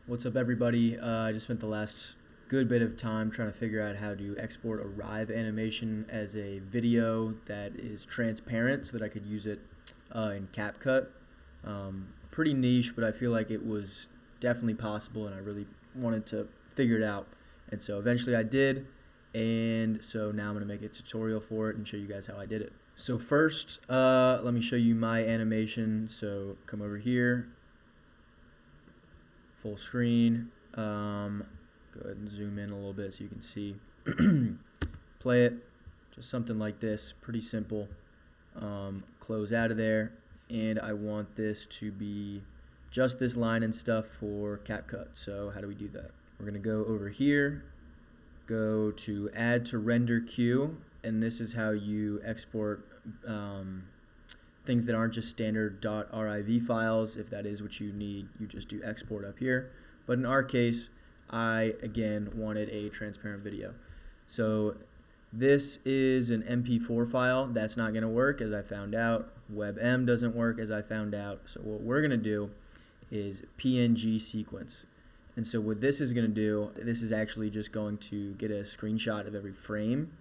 What's up, everybody? I just spent the last good bit of time trying to figure out how to export a Rive animation as a video that is transparent so that I could use it in CapCut. Pretty niche, but I feel like it was definitely possible, and I really wanted to figure it out. And so eventually I did, and so now I'm going to make a tutorial for it and show you guys how I did it. So first, let me show you my animation. So come over here. Full screen. Go ahead and zoom in a little bit so you can see. Play it. Just something like this. Pretty simple. Close out of there. And I want this to be just this line and stuff for CapCut. So how do we do that? We're going to go over here. Go to Add to Render Queue. And this is how you export things that aren't just standard .riv files. If that is what you need, you just do export up here. But in our case, I again wanted a transparent video. So this is an MP4 file. That's not going to work, as I found out. WebM doesn't work, as I found out. So what we're going to do is PNG sequence. And so what this is going to do, this is actually just going to get a screenshot of every frame,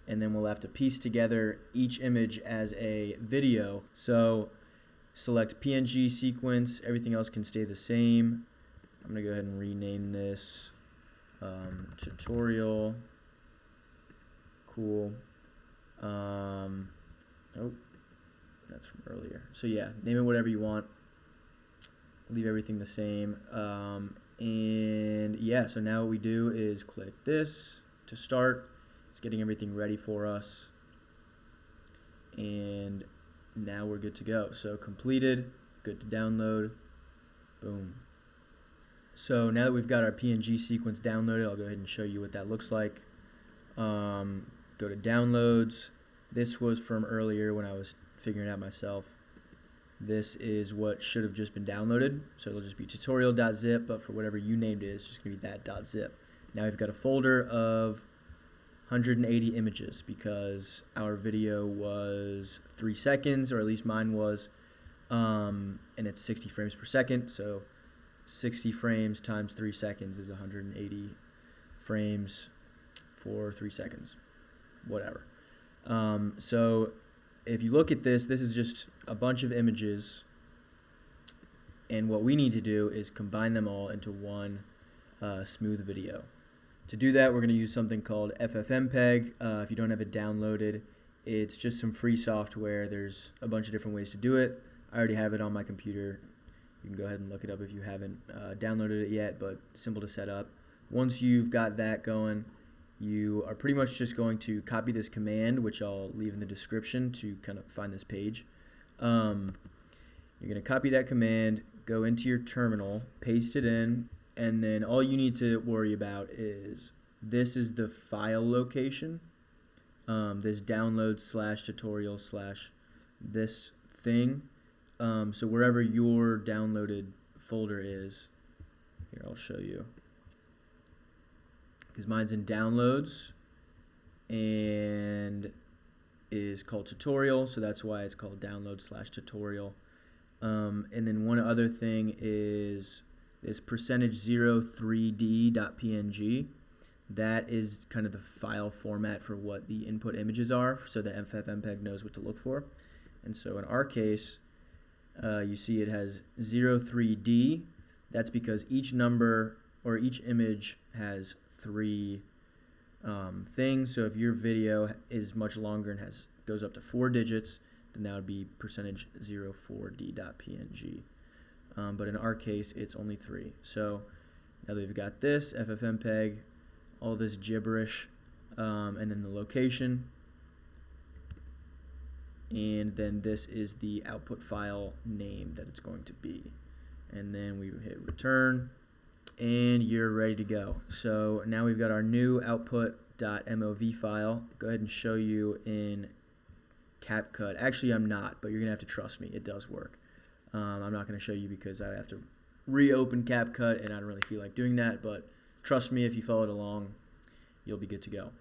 and then we'll have to piece together each image as a video. So select PNG sequence, everything else can stay the same. I'm gonna go ahead and rename this tutorial. Cool. Oh, that's from earlier. So yeah, name it whatever you want. Leave everything the same. And yeah, so now what we do is click this to start. It's getting everything ready for us, and now we're good to go. So completed, good to download, boom. So now that we've got our PNG sequence downloaded, I'll go ahead and show you what that looks like. Go to downloads. This was from earlier when I was figuring it out myself. This is what should have just been downloaded. So it'll just be tutorial.zip, but for whatever you named it, it's just gonna be that .zip. Now we've got a folder of 180 images because our video was 3 seconds, or at least mine was, and it's 60 frames per second. So 60 frames times 3 seconds is 180 frames for 3 seconds, whatever. So if you look at this, this is just a bunch of images, and what we need to do is combine them all into one smooth video. To do that, we're going to use something called ffmpeg. If you don't have it downloaded, it's just some free software. There's a bunch of different ways to do it. I already have it on my computer. You can go ahead and look it up if you haven't downloaded it yet, but simple to set up. Once you've got that going, you are pretty much just going to copy this command, which I'll leave in the description to kind of find this page. You're going to copy that command, go into your terminal, paste it in, and then all you need to worry about is this is the file location, this download / tutorial / this thing. So wherever your downloaded folder is, here I'll show you. Because mine's in downloads and is called tutorial, so that's why it's called download / tutorial. And then one other thing is this %03d.png. That is kind of the file format for what the input images are, so that ffmpeg knows what to look for. And so in our case, you see it has 03d. That's because each number or each image has 3 things. So if your video is much longer and goes up to 4 digits, then that would be %04d.png. But in our case, it's only 3. So now that we've got this, ffmpeg, all this gibberish, and then the location, and then this is the output file name that it's going to be. And then we hit return, and you're ready to go. So now we've got our new output.mov file. Go ahead and show you in CapCut. Actually, I'm not, but you're going to have to trust me. It does work. I'm not going to show you because I have to reopen CapCut, and I don't really feel like doing that, but trust me, if you follow it along, you'll be good to go.